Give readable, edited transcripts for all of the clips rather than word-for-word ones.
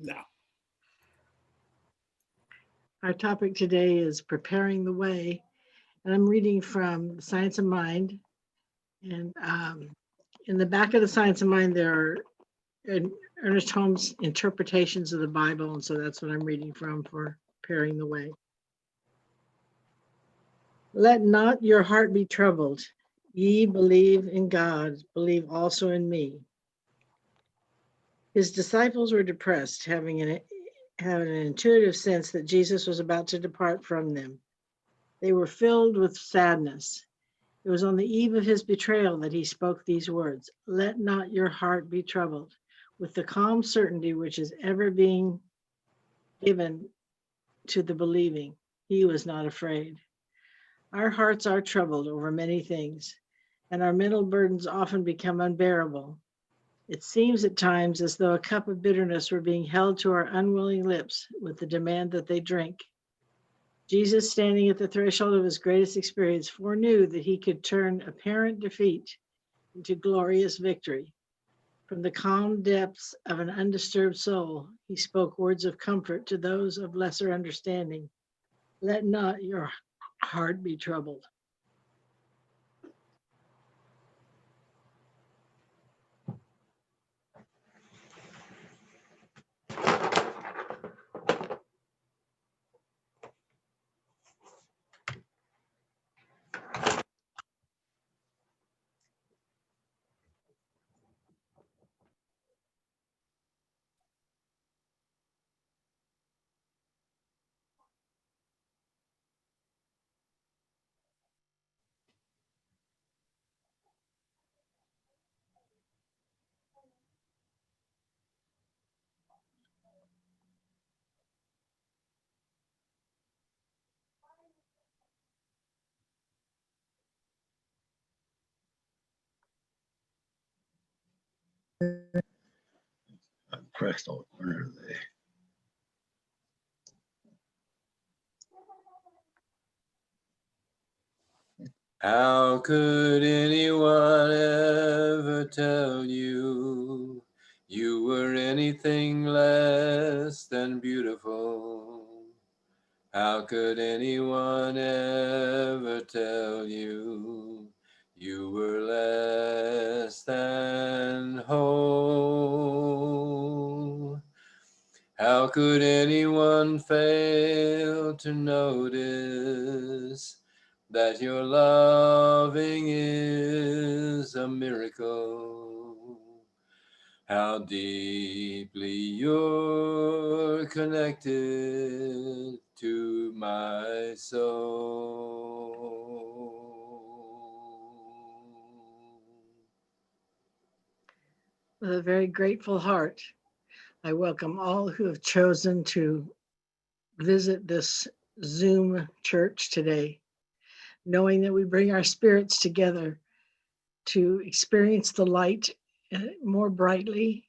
No. Our topic today is preparing the way, and I'm reading from Science of Mind. And in the back of the Science of Mind, there are Ernest Holmes interpretations of the Bible, and so that's what I'm reading from for preparing the way. Let not your heart be troubled. Ye believe in God, believe also in me. His disciples were depressed, having an intuitive sense that Jesus was about to depart from them. They were filled with sadness. It was on the eve of his betrayal that he spoke these words, "Let not your heart be troubled," with the calm certainty which is ever being given to the believing. He was not afraid. Our hearts are troubled over many things, and our mental burdens often become unbearable. It seems at times as though a cup of bitterness were being held to our unwilling lips with the demand that they drink. Jesus, standing at the threshold of his greatest experience, foreknew that he could turn apparent defeat into glorious victory. From the calm depths of an undisturbed soul, he spoke words of comfort to those of lesser understanding. Let not your heart be troubled. I'm pressed all under there. How could anyone ever tell you you were anything less than beautiful? How could anyone ever tell you you were less than whole? How could anyone fail to notice that your loving is a miracle? How deeply you're connected to my soul. With a very grateful heart, I welcome all who have chosen to visit this Zoom church today, knowing that we bring our spirits together to experience the light more brightly,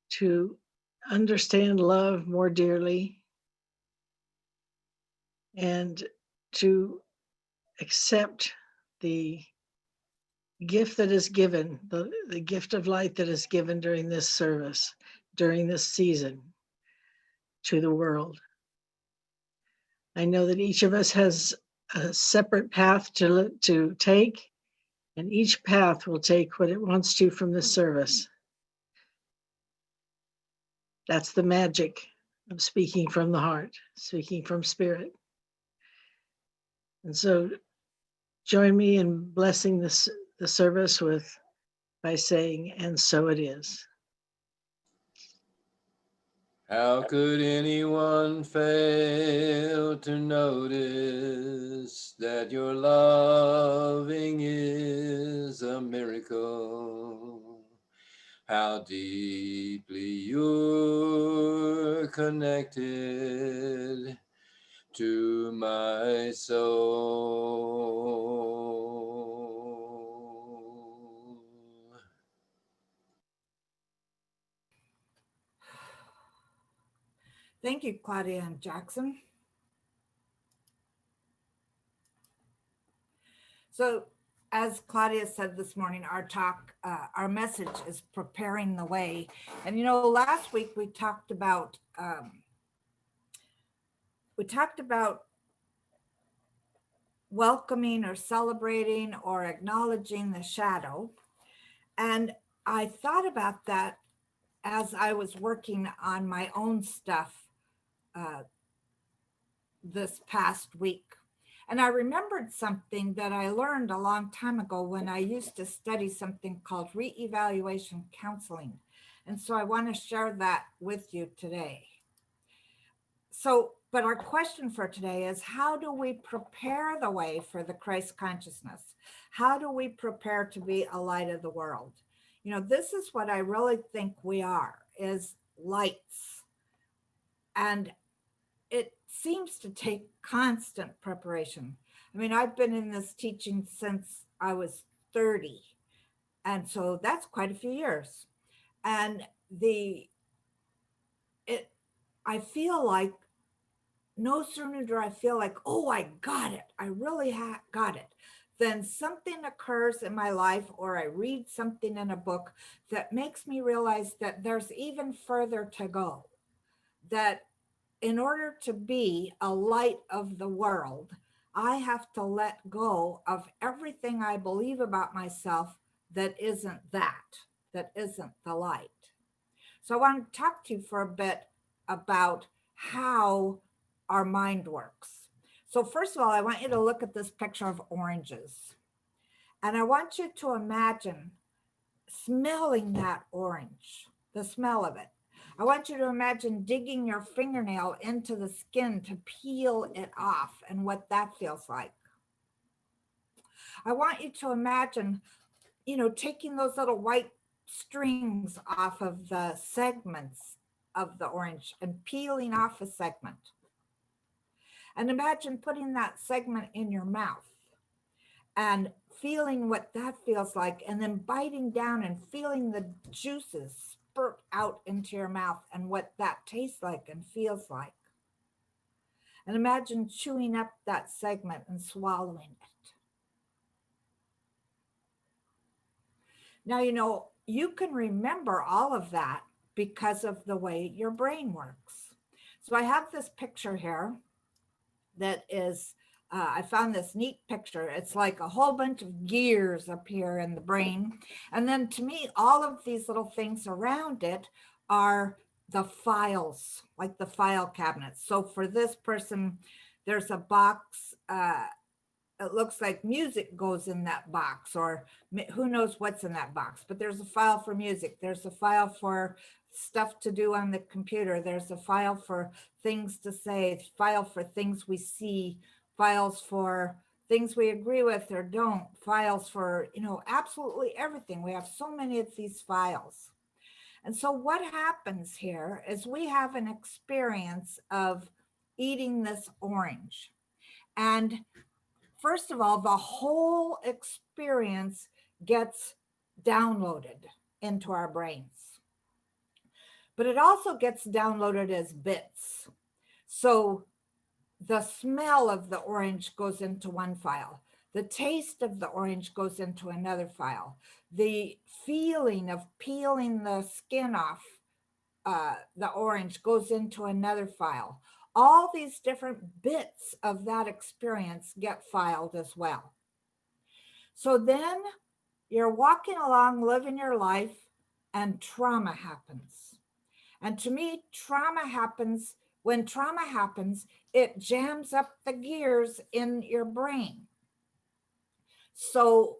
to understand love more dearly, and to accept the gift that is given, the gift of light that is given during this service, during this season to the world. I know that each of us has a separate path to take, and each path will take what it wants to from this service. That's the magic of speaking from the heart, speaking from spirit. And so join me in blessing the service by saying, "And so it is." How could anyone fail to notice that your loving is a miracle? How deeply you're connected to my soul. Thank you, Claudia and Jackson. So as Claudia said this morning, our message is preparing the way. And last week we talked about welcoming or celebrating or acknowledging the shadow. And I thought about that as I was working on my own stuff this past week. And I remembered something that I learned a long time ago when I used to study something called reevaluation counseling. And so I want to share that with you today. But our question for today is, how do we prepare the way for the Christ consciousness? How do we prepare to be a light of the world? This is what I really think we are, is lights. And it seems to take constant preparation. I mean, I've been in this teaching since I was 30. And so that's quite a few years. And I feel like no sooner do I feel like, oh, I got it. I really got it. Then something occurs in my life, or I read something in a book that makes me realize that there's even further to go. That in order to be a light of the world, I have to let go of everything I believe about myself that isn't the light. So I want to talk to you for a bit about how our mind works. So first of all, I want you to look at this picture of oranges. And I want you to imagine smelling that orange, the smell of it. I want you to imagine digging your fingernail into the skin to peel it off and what that feels like. I want you to imagine, taking those little white strings off of the segments of the orange and peeling off a segment. And imagine putting that segment in your mouth and feeling what that feels like, and then biting down and feeling the juices spurt out into your mouth and what that tastes like and feels like. And imagine chewing up that segment and swallowing it. Now, you can remember all of that because of the way your brain works. So I have this picture here that is, I found this neat picture. It's like a whole bunch of gears up here in the brain. And then to me, all of these little things around it are the files, like the file cabinets. So for this person, there's a box, it looks like music goes in that box, or who knows what's in that box, but there's a file for music. There's a file for stuff to do on the computer. There's a file for things to say, file for things we see, files for things we agree with or don't, files for, absolutely everything. We have so many of these files. And so what happens here is we have an experience of eating this orange. And first of all, the whole experience gets downloaded into our brains. But it also gets downloaded as bits. So the smell of the orange goes into one file. The taste of the orange goes into another file. The feeling of peeling the skin off the orange goes into another file. All these different bits of that experience get filed as well. So then you're walking along, living your life, and trauma happens. And to me, when trauma happens, it jams up the gears in your brain. So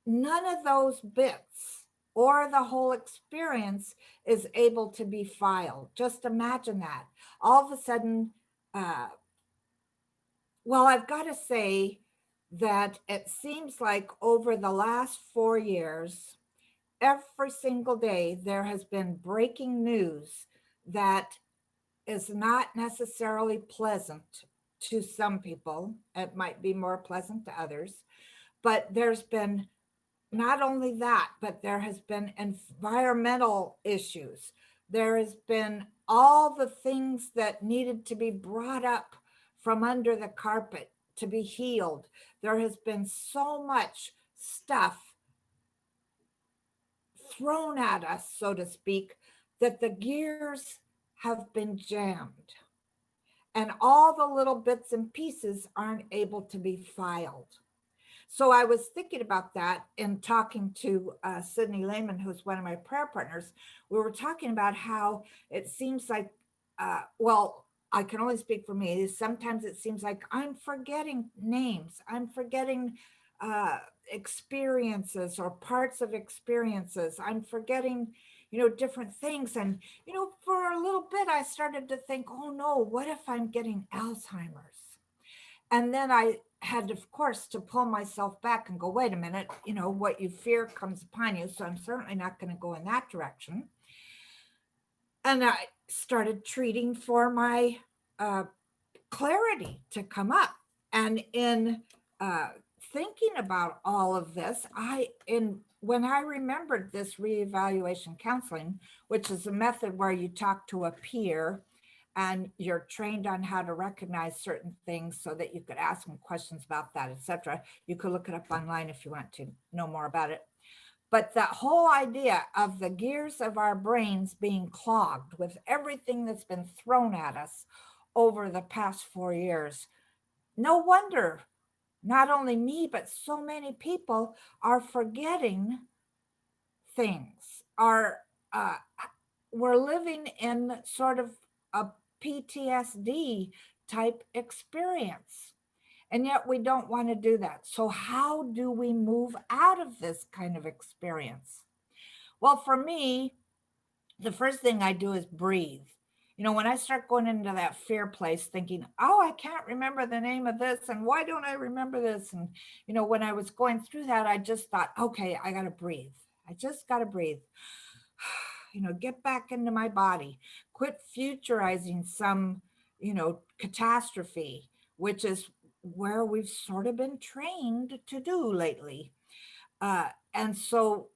none of those bits or the whole experience is able to be filed. Just imagine that. All of a sudden, well, I've got to say that it seems like over the last 4 years, every single day, there has been breaking news that is not necessarily pleasant to some people. It might be more pleasant to others, but there's been not only that, but there has been environmental issues. There has been all the things that needed to be brought up from under the carpet to be healed. There has been so much stuff thrown at us, so to speak, that the gears have been jammed and all the little bits and pieces aren't able to be filed. So I was thinking about that in talking to Sydney Lehman, who's one of my prayer partners. We were talking about how it seems like, well, I can only speak for me. Sometimes it seems like I'm forgetting names. I'm forgetting experiences or parts of experiences. I'm forgetting, different things. And, for a little bit, I started to think, oh no, what if I'm getting Alzheimer's? And then I had, of course, to pull myself back and go, wait a minute, what you fear comes upon you. So I'm certainly not going to go in that direction. And I started treating for my clarity to come up. And in thinking about all of this, when I remembered this reevaluation counseling, which is a method where you talk to a peer and you're trained on how to recognize certain things so that you could ask them questions about that, etc. You could look it up online if you want to know more about it. But that whole idea of the gears of our brains being clogged with everything that's been thrown at us over the past 4 years, no wonder not only me, but so many people are forgetting things, we're living in sort of a PTSD type experience. And yet we don't want to do that. So how do we move out of this kind of experience? Well, for me, the first thing I do is breathe. When I start going into that fear place thinking, oh, I can't remember the name of this, and why don't I remember this? And, when I was going through that, I just thought, okay, I got to breathe. I just got to breathe. Get back into my body, quit futurizing some, catastrophe, which is where we've sort of been trained to do lately. And so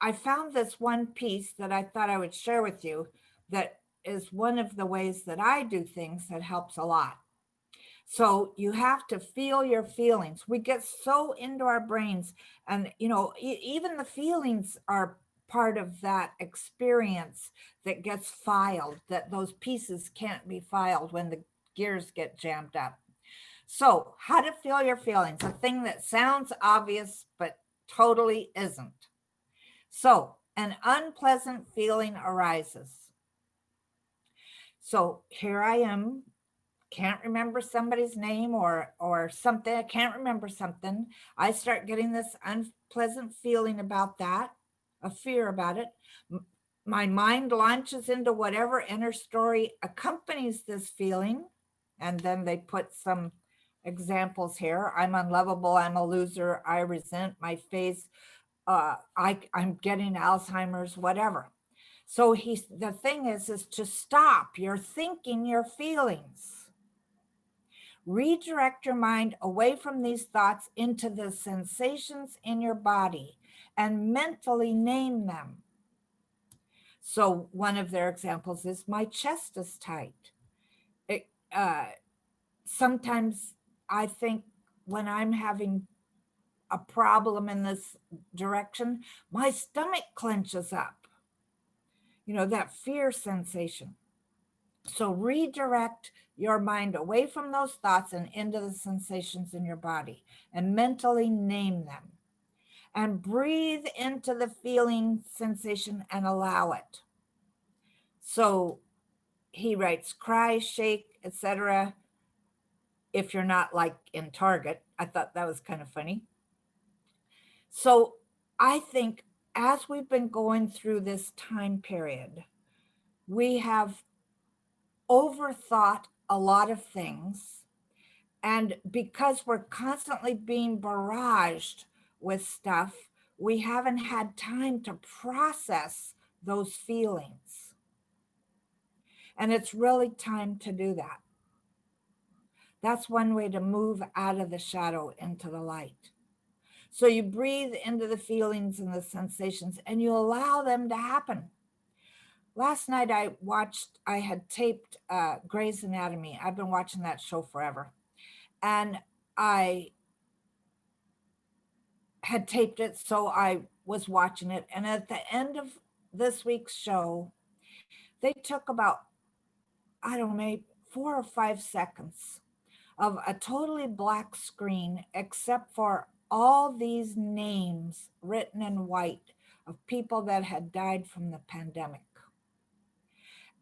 I found this one piece that I thought I would share with you that is one of the ways that I do things that helps a lot. So you have to feel your feelings. We get so into our brains and, even the feelings are part of that experience that gets filed, that those pieces can't be filed when the gears get jammed up. So how to feel your feelings, a thing that sounds obvious, but totally isn't. So an unpleasant feeling arises. So here I am, can't remember somebody's name or something. I can't remember something. I start getting this unpleasant feeling about that, a fear about it. My mind launches into whatever inner story accompanies this feeling. And then they put some examples here. I'm unlovable. I'm a loser. I resent my face. I'm getting Alzheimer's, whatever. So the thing is to stop your thinking your feelings. Redirect your mind away from these thoughts into the sensations in your body and mentally name them. So one of their examples is my chest is tight. Sometimes I think when I'm having a problem in this direction, my stomach clenches up. That fear sensation. So redirect your mind away from those thoughts and into the sensations in your body and mentally name them. And breathe into the feeling sensation and allow it. So he writes, cry, shake, etc. If you're not like in Target. I thought that was kind of funny. So I think as we've been going through this time period, we have overthought a lot of things. And because we're constantly being barraged with stuff, we haven't had time to process those feelings. And it's really time to do that. That's one way to move out of the shadow into the light. So you breathe into the feelings and the sensations and you allow them to happen. Last night I had taped Grey's Anatomy. I've been watching that show forever. And I had taped it, so I was watching it. And at the end of this week's show, they took about, I don't know, maybe 4 or 5 seconds of a totally black screen, except for all these names written in white of people that had died from the pandemic.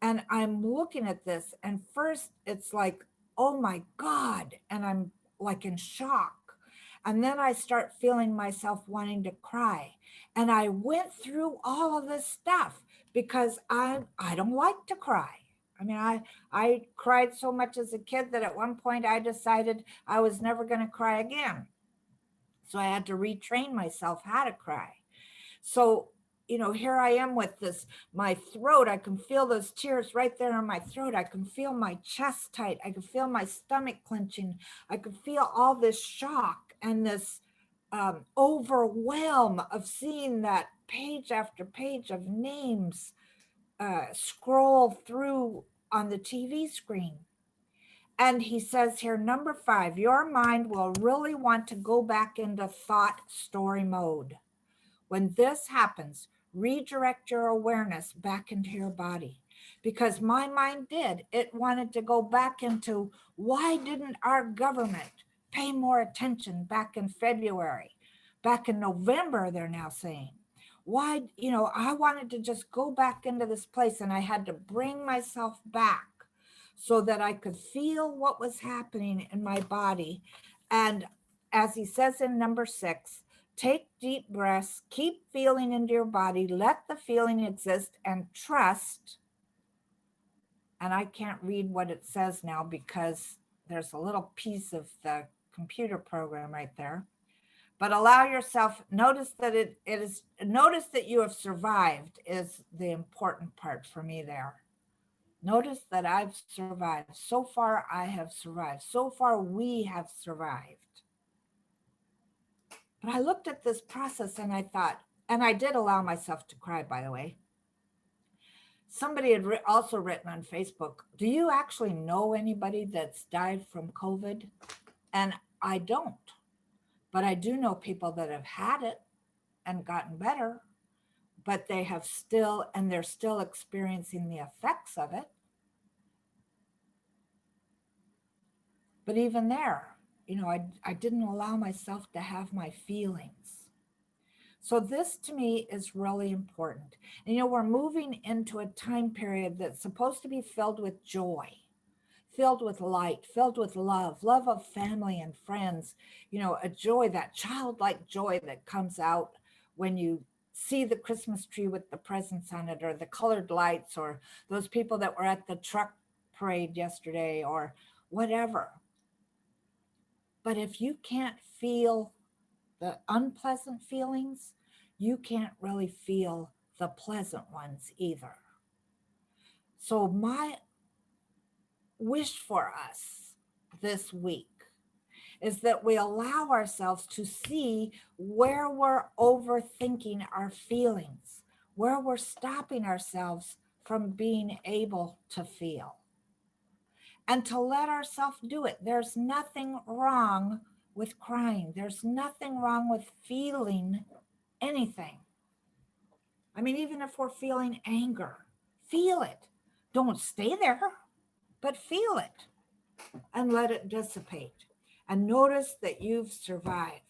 And I'm looking at this, and first it's like, oh my God. And I'm like in shock. And then I start feeling myself wanting to cry. And I went through all of this stuff because I don't like to cry. I mean, I cried so much as a kid that at one point I decided I was never going to cry again. So I had to retrain myself how to cry. So, here I am with this, my throat, I can feel those tears right there in my throat. I can feel my chest tight. I can feel my stomach clenching. I can feel all this shock and this overwhelm of seeing that page after page of names scroll through on the TV screen. And he says here, number 5, your mind will really want to go back into thought story mode. When this happens, redirect your awareness back into your body. Because my mind did. It wanted to go back into, why didn't our government pay more attention back in February? Back in November, they're now saying. Why, I wanted to just go back into this place, and I had to bring myself back so that I could feel what was happening in my body. And as he says in number 6, take deep breaths, keep feeling into your body, let the feeling exist, and trust. And I can't read what it says now because there's a little piece of the computer program right there. But allow yourself, notice that you have survived is the important part for me there. Notice that I've survived. So far, I have survived. So far, we have survived. But I looked at this process and I thought, and I did allow myself to cry, by the way. Somebody had also written on Facebook, do you actually know anybody that's died from COVID? And I don't. But I do know people that have had it and gotten better, but they're still experiencing the effects of it. But even there, I didn't allow myself to have my feelings. So this to me is really important. And we're moving into a time period that's supposed to be filled with joy, filled with light, filled with love of family and friends, a joy, that childlike joy that comes out when you see the Christmas tree with the presents on it, or the colored lights, or those people that were at the truck parade yesterday, or whatever. But if you can't feel the unpleasant feelings, you can't really feel the pleasant ones either. So my wish for us this week is that we allow ourselves to see where we're overthinking our feelings, where we're stopping ourselves from being able to feel, and to let ourselves do it. There's nothing wrong with crying. There's nothing wrong with feeling anything. I mean, even if we're feeling anger, feel it. Don't stay there, but feel it and let it dissipate. And notice that you've survived.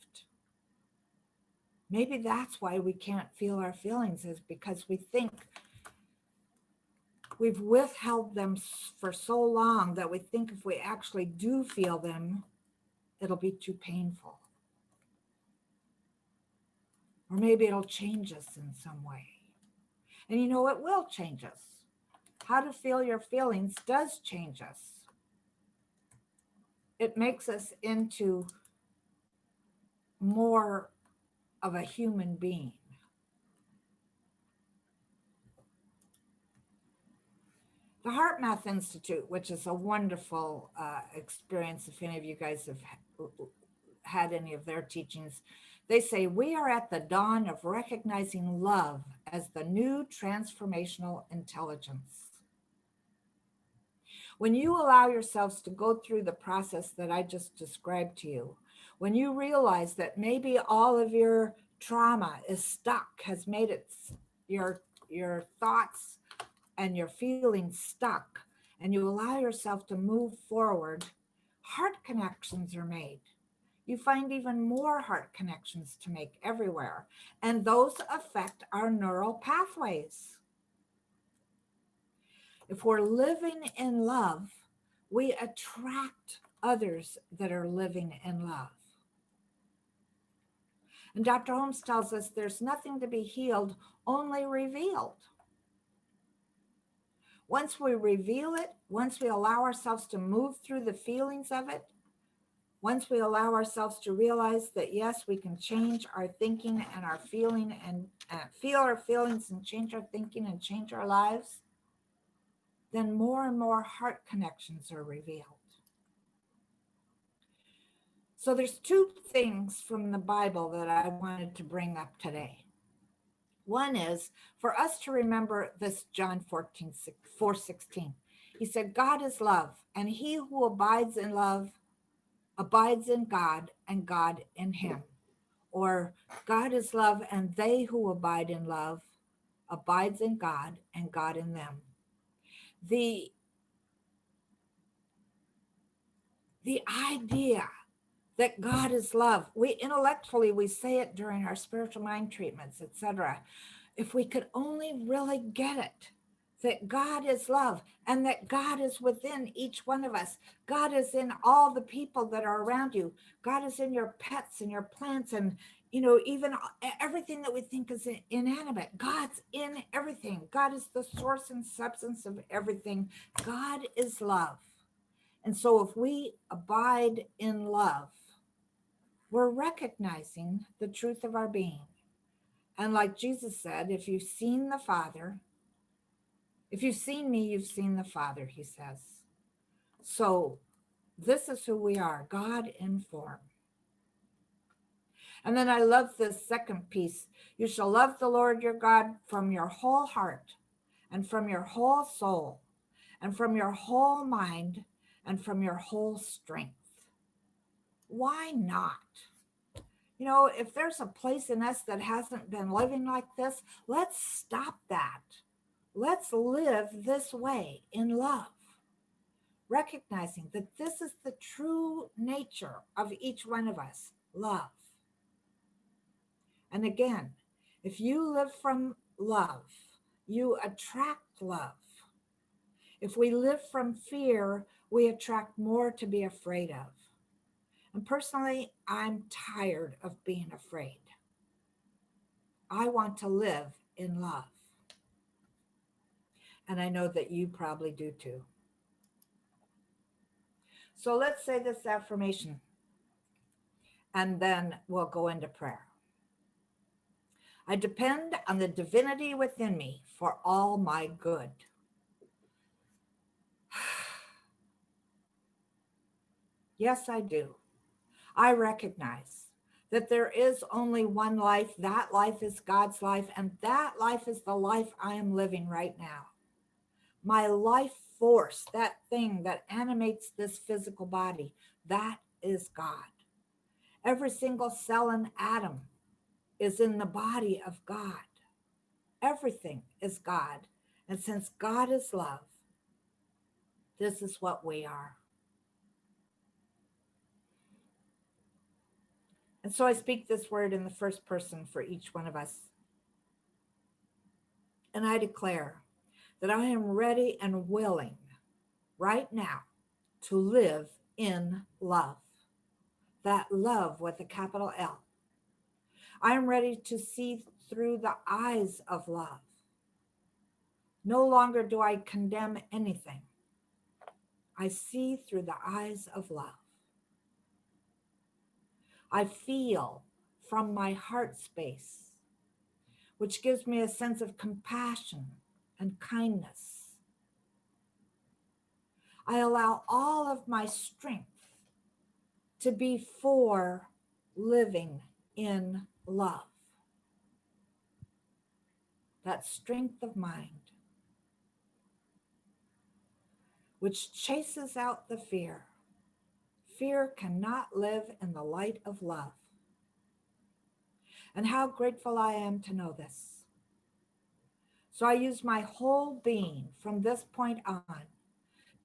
Maybe that's why we can't feel our feelings, is because we think we've withheld them for so long that we think if we actually do feel them, it'll be too painful. Or maybe it'll change us in some way. And it will change us. How to feel your feelings does change us. It makes us into more of a human being. The HeartMath Institute, which is a wonderful experience, if any of you guys have had any of their teachings, they say we are at the dawn of recognizing love as the new transformational intelligence. When you allow yourselves to go through the process that I just described to you, When you realize that maybe all of your trauma is stuck, has made it your thoughts and your feelings stuck, and you allow yourself to move forward, heart connections are made. You find even more heart connections to make everywhere, and those affect our neural pathways. If we're living in love, we attract others that are living in love. And Dr. Holmes tells us there's nothing to be healed, only revealed. Once we reveal it, once we allow ourselves to move through the feelings of it, once we allow ourselves to realize that, yes, we can change our thinking and our feeling and feel our feelings and change our thinking and change our lives, then more and more heart connections are revealed. So there's two things from the Bible that I wanted to bring up today. One is for us to remember this John 4:16. He said, God is love, and he who abides in love abides in God and God in him. Or God is love, and they who abide in love abides in God and God in them. The idea that God is love, we intellectually, we say it during our spiritual mind treatments, etc. If we could only really get it, that God is love and that God is within each one of us. God is in all the people that are around you. God is in your pets and your plants and, even everything that we think is inanimate. God's in everything. God is the source and substance of everything. God is love. And so if we abide in love, we're recognizing the truth of our being. And like Jesus said, if you've seen the Father, if you've seen me, you've seen the Father, he says. So this is who we are, God in form. And then I love this second piece. You shall love the Lord your God from your whole heart and from your whole soul and from your whole mind and from your whole strength. Why not? If there's a place in us that hasn't been living like this, let's stop that. Let's live this way in love, recognizing that this is the true nature of each one of us, love. And again, if you live from love, you attract love. If we live from fear, we attract more to be afraid of. And personally, I'm tired of being afraid. I want to live in love. And I know that you probably do too. So let's say this affirmation, and then we'll go into prayer. I depend on the divinity within me for all my good. Yes, I do. I recognize that there is only one life. That life is God's life, and that life is the life I am living right now. My life force, that thing that animates this physical body, that is God. Every single cell and atom is in the body of God. Everything is God. And since God is love, this is what we are. And so I speak this word in the first person for each one of us. And I declare that I am ready and willing right now to live in love. That love with a capital L. I am ready to see through the eyes of love. No longer do I condemn anything. I see through the eyes of love. I feel from my heart space, which gives me a sense of compassion and kindness. I allow all of my strength to be for living in love. That strength of mind, which chases out the fear. Fear cannot live in the light of love. And how grateful I am to know this. So I use my whole being from this point on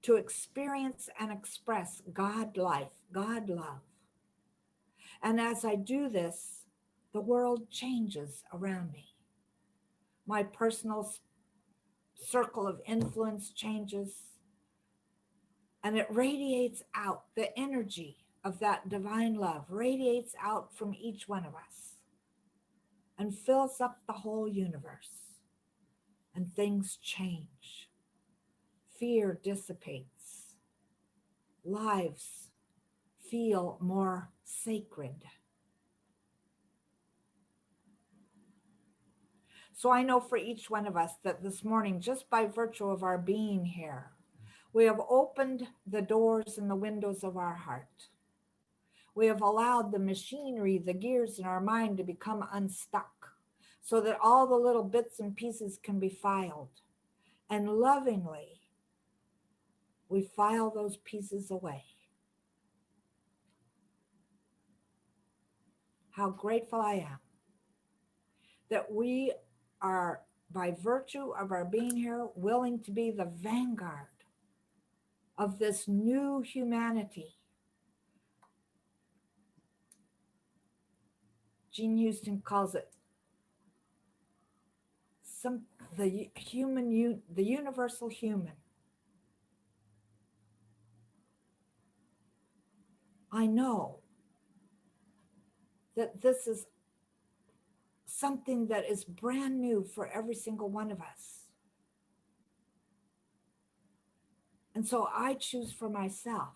to experience and express God life, God love. And as I do this, the world changes around me. My personal circle of influence changes, and it radiates out. The energy of that divine love radiates out from each one of us and fills up the whole universe, and things change. Fear dissipates. Lives feel more sacred. So I know for each one of us that this morning, just by virtue of our being here, we have opened the doors and the windows of our heart. We have allowed the machinery, the gears in our mind to become unstuck so that all the little bits and pieces can be filed. And lovingly, we file those pieces away. How grateful I am that we are, by virtue of our being here, willing to be the vanguard of this new humanity. Jean Houston calls it the universal human. I know that this is something that is brand new for every single one of us. And so I choose for myself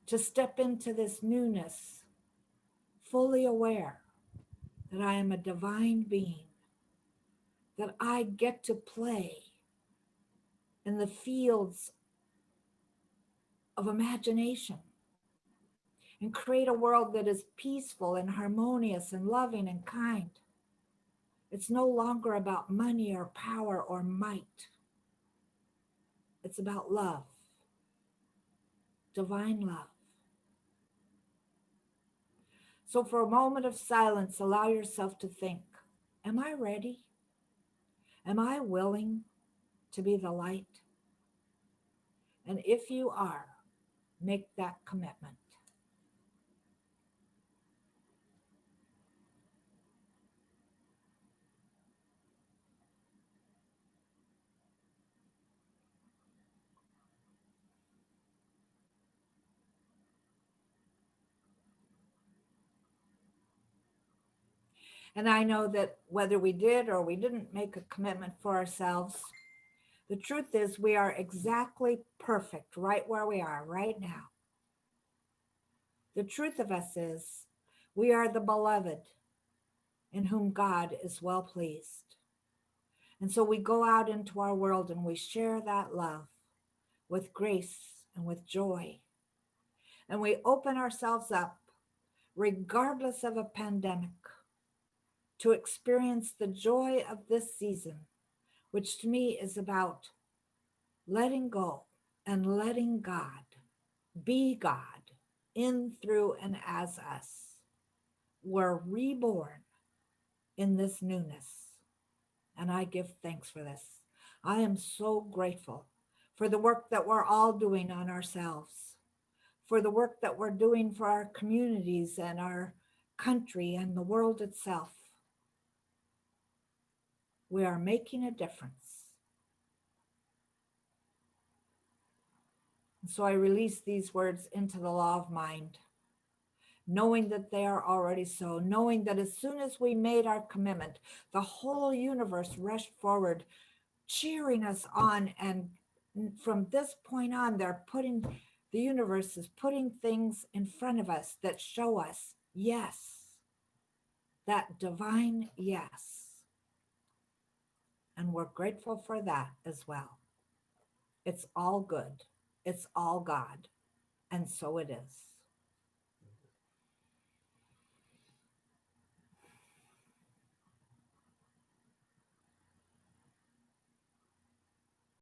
to step into this newness, fully aware that I am a divine being, that I get to play in the fields of imagination and create a world that is peaceful and harmonious and loving and kind. It's no longer about money or power or might. It's about love, divine love. So for a moment of silence, allow yourself to think, am I ready? Am I willing to be the light? And if you are, make that commitment. And I know that whether we did or we didn't make a commitment for ourselves, the truth is we are exactly perfect right where we are right now. The truth of us is we are the beloved in whom God is well pleased. And so we go out into our world and we share that love with grace and with joy. And we open ourselves up, regardless of a pandemic, to experience the joy of this season, which to me is about letting go and letting God be God in, through, and as us. We're reborn in this newness, and I give thanks for this. I am so grateful for the work that we're all doing on ourselves, for the work that we're doing for our communities and our country and the world itself. We are making a difference. And so I release these words into the law of mind, knowing that they are already so, knowing that as soon as we made our commitment, the whole universe rushed forward, cheering us on. And from this point on, the universe is putting things in front of us that show us yes, that divine yes. And we're grateful for that as well. It's all good. It's all God. And so it is.